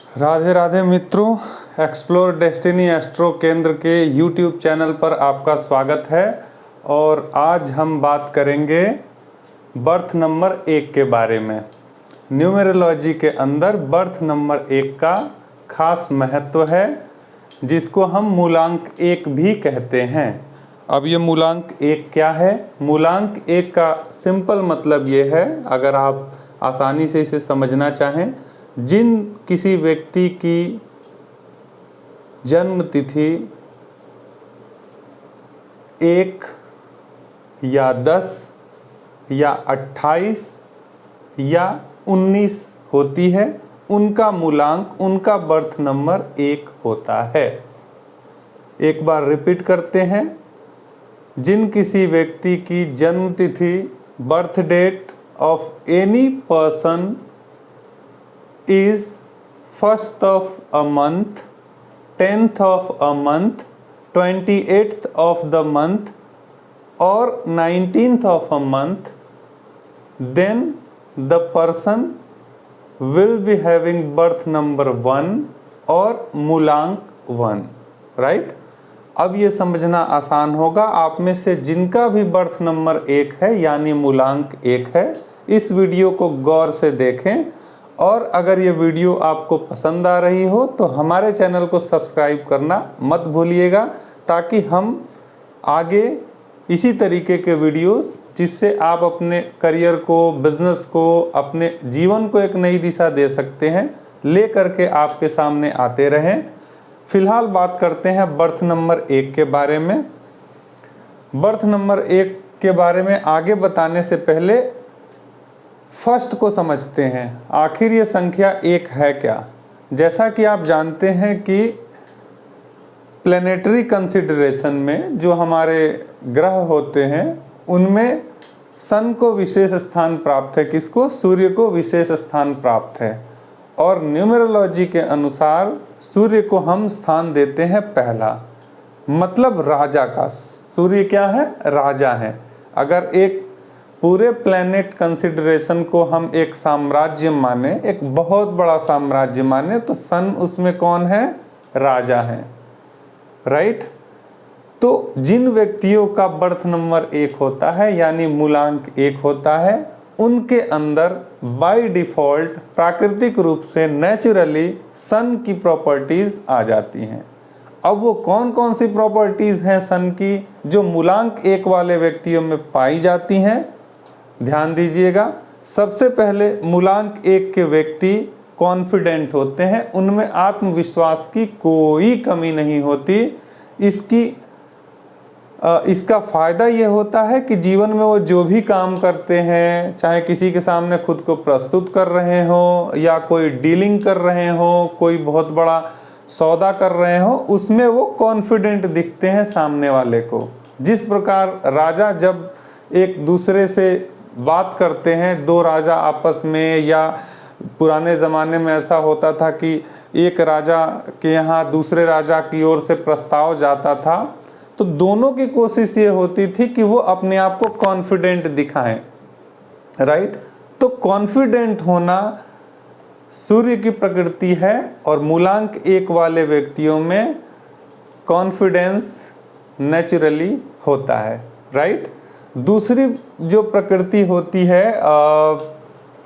राधे राधे मित्रों, explore destiny astro केंद्र के यूट्यूब चैनल पर आपका स्वागत है। और आज हम बात करेंगे बर्थ नंबर 1 के बारे में। न्यूमेरोलॉजी के अंदर बर्थ नंबर 1 का खास महत्व है, जिसको हम मूलांक 1 भी कहते हैं। अब ये मूलांक 1 क्या है? मूलांक 1 का सिंपल मतलब ये है, अगर आप आसानी से इसे समझना चाहें, जिन किसी व्यक्ति की जन्म तिथि 1 या 10 या 28 या 19 होती है, उनका मूलांक, उनका बर्थ नंबर 1 होता है। एक बार रिपीट करते हैं। जिन किसी व्यक्ति की जन्म तिथि, birth date of any person is 1st of a month, 10th of a month, 28th of the month or 19th of a month, then the person will be having birth number 1 और मूलांक 1, right? अब ये समझना आसान होगा। आप में से जिनका भी बर्थ नंबर 1 है यानी मूलांक 1 है, इस वीडियो को गौर से देखें। और अगर ये वीडियो आपको पसंद आ रही हो तो हमारे चैनल को सब्सक्राइब करना मत भूलिएगा, ताकि हम आगे इसी तरीके के वीडियोस, जिससे आप अपने करियर को, बिजनेस को, अपने जीवन को एक नई दिशा दे सकते हैं, ले करके आपके सामने आते रहें। फिलहाल बात करते हैं बर्थ नंबर 1 के बारे में। बर्थ नंबर 1 के बारे में आगे बताने से पहले फर्स्ट को समझते हैं, आखिर ये संख्या 1 है क्या। जैसा कि आप जानते हैं कि प्लेनेटरी कंसिडरेशन में जो हमारे ग्रह होते हैं, उनमें सन को विशेष स्थान प्राप्त है। किसको? सूर्य को विशेष स्थान प्राप्त है। और न्यूमेरोलॉजी के अनुसार सूर्य को हम स्थान देते हैं पहला, मतलब राजा का। सूर्य क्या है? राजा है। अगर एक पूरे प्लैनेट कंसिडरेशन को हम एक साम्राज्य माने, एक बहुत बड़ा साम्राज्य माने, तो सन उसमें कौन है? राजा है, राइट? तो जिन व्यक्तियों का बर्थ नंबर 1 होता है यानी मूलांक 1 होता है, उनके अंदर बाय डिफॉल्ट प्राकृतिक रूप से नेचुरली सन की प्रॉपर्टीज आ जाती हैं। अब वो कौन कौन सी प्रॉपर्टीज हैं सन की जो मूलांक 1 वाले व्यक्तियों में पाई जाती हैं? ध्यान दीजिएगा। सबसे पहले मूलांक 1 के व्यक्ति कॉन्फिडेंट होते हैं, उनमें आत्मविश्वास की कोई कमी नहीं होती। इसका फायदा ये होता है कि जीवन में वो जो भी काम करते हैं, चाहे किसी के सामने खुद को प्रस्तुत कर रहे हो या कोई डीलिंग कर रहे हो, कोई बहुत बड़ा सौदा कर रहे हो, उसमें वो कॉन्फिडेंट दिखते हैं सामने वाले को। जिस प्रकार राजा जब एक दूसरे से बात करते हैं, दो राजा आपस में, या पुराने ज़माने में ऐसा होता था कि एक राजा के यहाँ दूसरे राजा की ओर से प्रस्ताव जाता था, तो दोनों की कोशिश ये होती थी कि वो अपने आप को कॉन्फिडेंट दिखाएं, राइट? तो कॉन्फिडेंट होना सूर्य की प्रकृति है, और मूलांक 1 वाले व्यक्तियों में कॉन्फिडेंस नेचुरली होता है, राइट? दूसरी जो प्रकृति होती है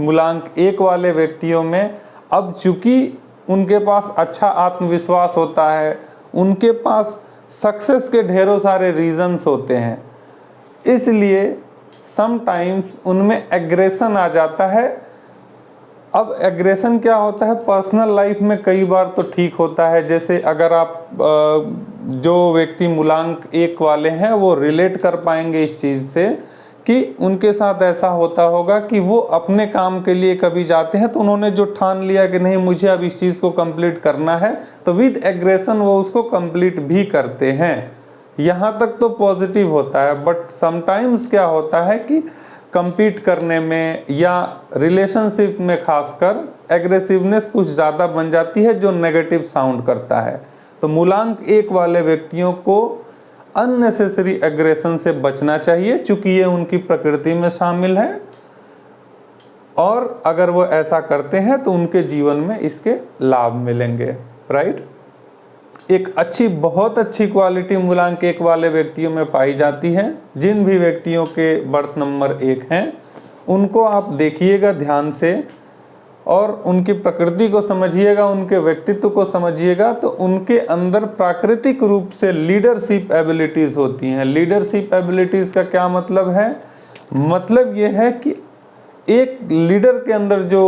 मूलांक 1 वाले व्यक्तियों में, अब चूंकि उनके पास अच्छा आत्मविश्वास होता है, उनके पास सक्सेस के ढेरों सारे रीजंस होते हैं, इसलिए समटाइम्स उनमें एग्रेशन आ जाता है। अब एग्रेशन क्या होता है? पर्सनल लाइफ में कई बार तो ठीक होता है। जैसे अगर आप जो व्यक्ति मूलांक 1 वाले हैं, वो रिलेट कर पाएंगे इस चीज़ से कि उनके साथ ऐसा होता होगा कि वो अपने काम के लिए कभी जाते हैं, तो उन्होंने जो ठान लिया कि नहीं, मुझे अब इस चीज़ को कंप्लीट करना है, तो विद एग्रेशन वो उसको कंप्लीट भी करते हैं। यहाँ तक तो पॉजिटिव होता है। बट समटाइम्स क्या होता है कि compete करने में या रिलेशनशिप में खासकर एग्रेसिवनेस कुछ ज़्यादा बन जाती है, जो नेगेटिव साउंड करता है। तो मूलांक 1 वाले व्यक्तियों को अननेसेसरी एग्रेशन से बचना चाहिए, चूंकि ये उनकी प्रकृति में शामिल है। और अगर वो ऐसा करते हैं तो उनके जीवन में इसके लाभ मिलेंगे, राइट। एक अच्छी, बहुत अच्छी क्वालिटी मूलांक 1 वाले व्यक्तियों में पाई जाती है। जिन भी व्यक्तियों के बर्थ नंबर 1 हैं उनको आप देखिएगा ध्यान से और उनकी प्रकृति को समझिएगा, उनके व्यक्तित्व को समझिएगा, तो उनके अंदर प्राकृतिक रूप से लीडरशिप एबिलिटीज होती हैं। लीडरशिप एबिलिटीज का क्या मतलब है? मतलब ये है कि एक लीडर के अंदर जो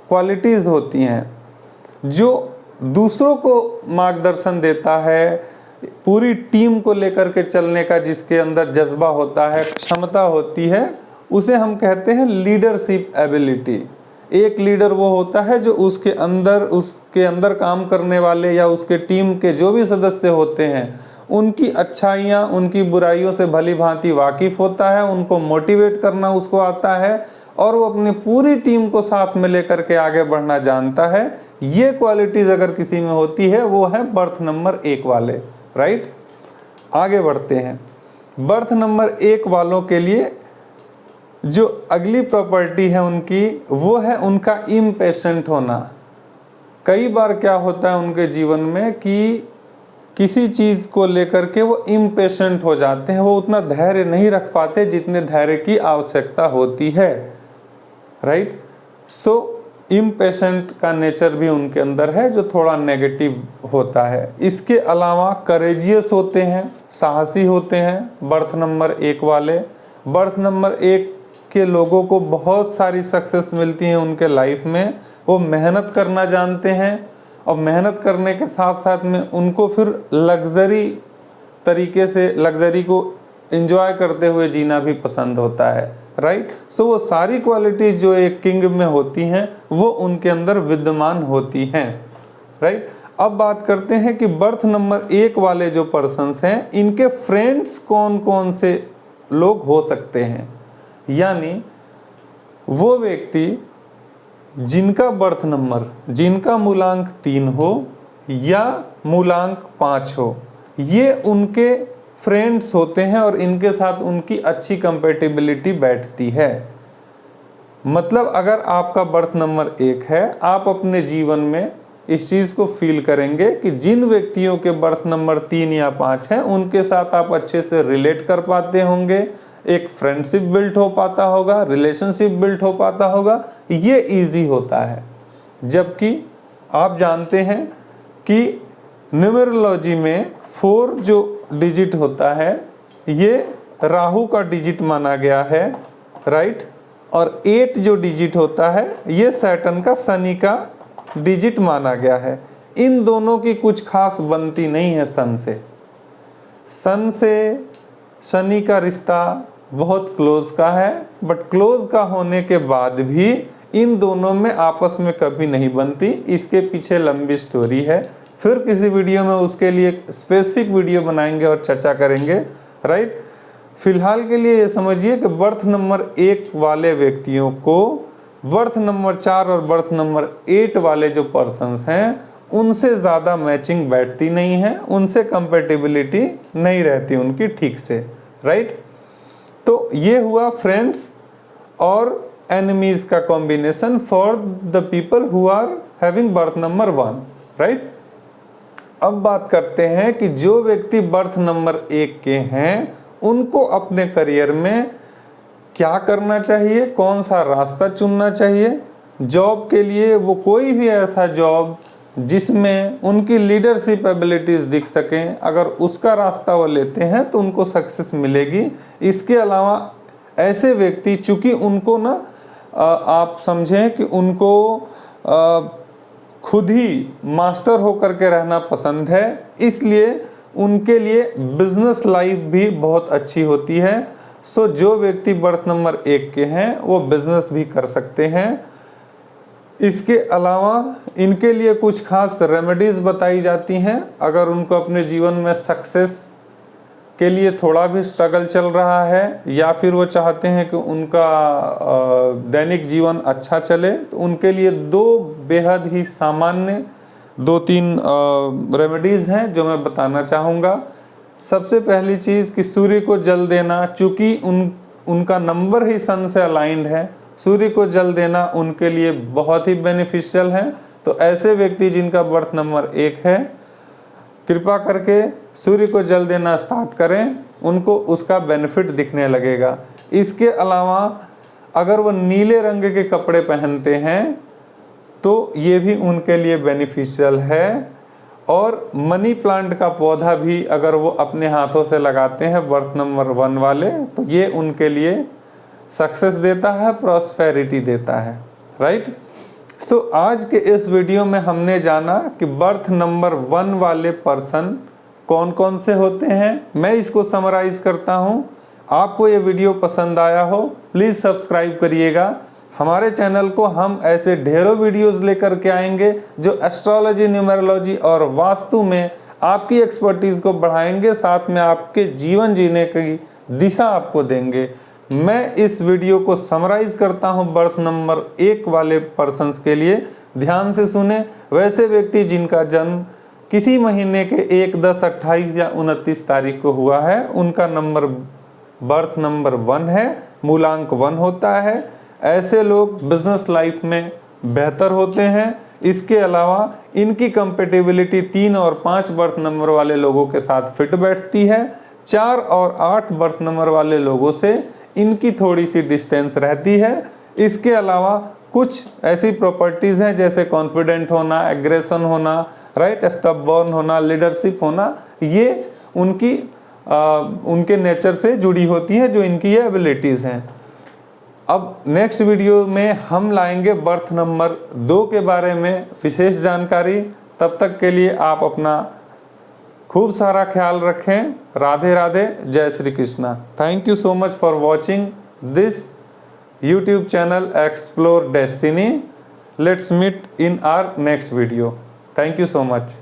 क्वालिटीज होती हैं, जो दूसरों को मार्गदर्शन देता है, पूरी टीम को लेकर के चलने का जिसके अंदर जज्बा होता है, क्षमता होती है, उसे हम कहते हैं लीडरशिप एबिलिटी। एक लीडर वो होता है जो उसके अंदर काम करने वाले या उसके टीम के जो भी सदस्य होते हैं उनकी अच्छाइयाँ, उनकी बुराइयों से भली भांति वाकिफ होता है, उनको मोटिवेट करना उसको आता है और वो अपनी पूरी टीम को साथ में लेकर के आगे बढ़ना जानता है। ये क्वालिटीज अगर किसी में होती है वो है बर्थ नंबर 1 वाले, राइट। आगे बढ़ते हैं। बर्थ नंबर 1 वालों के लिए जो अगली प्रॉपर्टी है उनकी, वो है उनका इम्पेशेंट होना। कई बार क्या होता है उनके जीवन में कि किसी चीज़ को लेकर के वो इम्पेशेंट हो जाते हैं, वो उतना धैर्य नहीं रख पाते जितने धैर्य की आवश्यकता होती है, राइट। सो इम्पेशेंट का नेचर भी उनके अंदर है जो थोड़ा नेगेटिव होता है। इसके अलावा करेजियस होते हैं, साहसी होते हैं बर्थ नंबर 1 वाले। बर्थ नंबर 1 के लोगों को बहुत सारी सक्सेस मिलती है उनके लाइफ में। वो मेहनत करना जानते हैं और मेहनत करने के साथ साथ में उनको फिर लग्जरी तरीके से लग्जरी को एंजॉय करते हुए जीना भी पसंद होता है, राइट। सो वो सारी क्वालिटीज जो एक किंग में होती हैं वो उनके अंदर विद्यमान होती हैं, राइट। अब बात करते हैं कि बर्थ नंबर 1 वाले जो पर्सन्स हैं इनके फ्रेंड्स कौन कौन से लोग हो सकते हैं। यानी वो व्यक्ति जिनका बर्थ नंबर, जिनका मूलांक 3 हो या मूलांक 5 हो, ये उनके फ्रेंड्स होते हैं और इनके साथ उनकी अच्छी कंपेटिबिलिटी बैठती है। मतलब अगर आपका बर्थ नंबर 1 है, आप अपने जीवन में इस चीज़ को फील करेंगे कि जिन व्यक्तियों के बर्थ नंबर 3 या 5 हैं उनके साथ आप अच्छे से रिलेट कर पाते होंगे, एक फ्रेंडशिप बिल्ट हो पाता होगा, रिलेशनशिप बिल्ट हो पाता होगा, ये इजी होता है। जबकि आप जानते हैं कि न्यूमरोलॉजी में 4 जो डिजिट होता है ये राहु का डिजिट माना गया है, राइट। और 8 जो डिजिट होता है ये सैटर्न का, शनि का डिजिट माना गया है। इन दोनों की कुछ खास बनती नहीं है सन से। सन से शनि का रिश्ता बहुत क्लोज का है, बट क्लोज का होने के बाद भी इन दोनों में आपस में कभी नहीं बनती। इसके पीछे लंबी स्टोरी है, फिर किसी वीडियो में उसके लिए स्पेसिफिक वीडियो बनाएंगे और चर्चा करेंगे, राइट। फिलहाल के लिए ये समझिए कि बर्थ नंबर 1 वाले व्यक्तियों को बर्थ नंबर 4 और बर्थ नंबर 8 वाले जो पर्सन्स हैं उनसे ज़्यादा मैचिंग बैठती नहीं है, उनसे कंपेटिबिलिटी नहीं रहती उनकी ठीक से, राइट। तो ये हुआ फ्रेंड्स और एनिमीज का combination for the people who are having birth number 1, right. अब बात करते हैं कि जो व्यक्ति बर्थ नंबर 1 के हैं उनको अपने करियर में क्या करना चाहिए, कौन सा रास्ता चुनना चाहिए। जॉब के लिए वो कोई भी ऐसा जॉब जिसमें उनकी लीडरशिप एबिलिटीज़ दिख सकें, अगर उसका रास्ता वो लेते हैं तो उनको सक्सेस मिलेगी। इसके अलावा ऐसे व्यक्ति, चूँकि उनको ना आप समझें कि उनको खुद ही मास्टर होकर के रहना पसंद है, इसलिए उनके लिए बिजनेस लाइफ भी बहुत अच्छी होती है। सो जो व्यक्ति बर्थ नंबर 1 के हैं वो बिजनेस भी कर सकते हैं। इसके अलावा इनके लिए कुछ खास रेमेडीज बताई जाती हैं। अगर उनको अपने जीवन में सक्सेस के लिए थोड़ा भी स्ट्रगल चल रहा है या फिर वो चाहते हैं कि उनका दैनिक जीवन अच्छा चले, तो उनके लिए 2 बेहद ही सामान्य 2-3 रेमेडीज़ हैं जो मैं बताना चाहूँगा। सबसे पहली चीज़ कि सूर्य को जल देना, चूँकि उनका नंबर ही सन से अलाइंड है। सूर्य को जल देना उनके लिए बहुत ही बेनिफिशियल है। तो ऐसे व्यक्ति जिनका बर्थ नंबर 1 है, कृपा करके सूर्य को जल देना स्टार्ट करें, उनको उसका बेनिफिट दिखने लगेगा। इसके अलावा अगर वो नीले रंग के कपड़े पहनते हैं तो ये भी उनके लिए बेनिफिशियल है। और मनी प्लांट का पौधा भी अगर वो अपने हाथों से लगाते हैं बर्थ नंबर 1 वाले, तो ये उनके लिए सक्सेस देता है, प्रॉस्पेरिटी देता है, राइट। सो आज के इस वीडियो में हमने जाना कि बर्थ नंबर 1 वाले पर्सन कौन कौन से होते हैं। मैं इसको समराइज करता हूँ। आपको ये वीडियो पसंद आया हो प्लीज़ सब्सक्राइब करिएगा। हमारे चैनल को हम ऐसे ढेरों वीडियोस लेकर के आएंगे जो एस्ट्रोलॉजी, न्यूमरोलॉजी और वास्तु में आपकी एक्सपर्टीज को बढ़ाएंगे, साथ में आपके जीवन जीने की दिशा आपको देंगे। मैं इस वीडियो को समराइज करता हूं बर्थ नंबर 1 वाले पर्सन्स के लिए, ध्यान से सुने। वैसे व्यक्ति जिनका जन्म किसी महीने के 1, 10, 28 या 29 तारीख को हुआ है, उनका नंबर बर्थ नंबर 1 है, मूलांक 1 होता है। ऐसे लोग बिजनेस लाइफ में बेहतर होते हैं। इसके अलावा इनकी कंपेटिबिलिटी 3 और 5 बर्थ नंबर वाले लोगों के साथ फिट बैठती है। 4 और 8 बर्थ नंबर वाले लोगों से इनकी थोड़ी सी डिस्टेंस रहती है। इसके अलावा कुछ ऐसी प्रॉपर्टीज़ हैं जैसे कॉन्फिडेंट होना, एग्रेशन होना, राइट, स्टबबॉर्न होना, लीडरशिप होना, ये उनके नेचर से जुड़ी होती है, जो इनकी ये एबिलिटीज़ हैं। अब नेक्स्ट वीडियो में हम लाएंगे बर्थ नंबर 2 के बारे में विशेष जानकारी। तब तक के लिए आप अपना खूब सारा ख्याल रखें। राधे राधे, जय Shri Krishna. Thank you so much for watching this YouTube channel explore destiny. Let's meet in our next video. Thank you so much.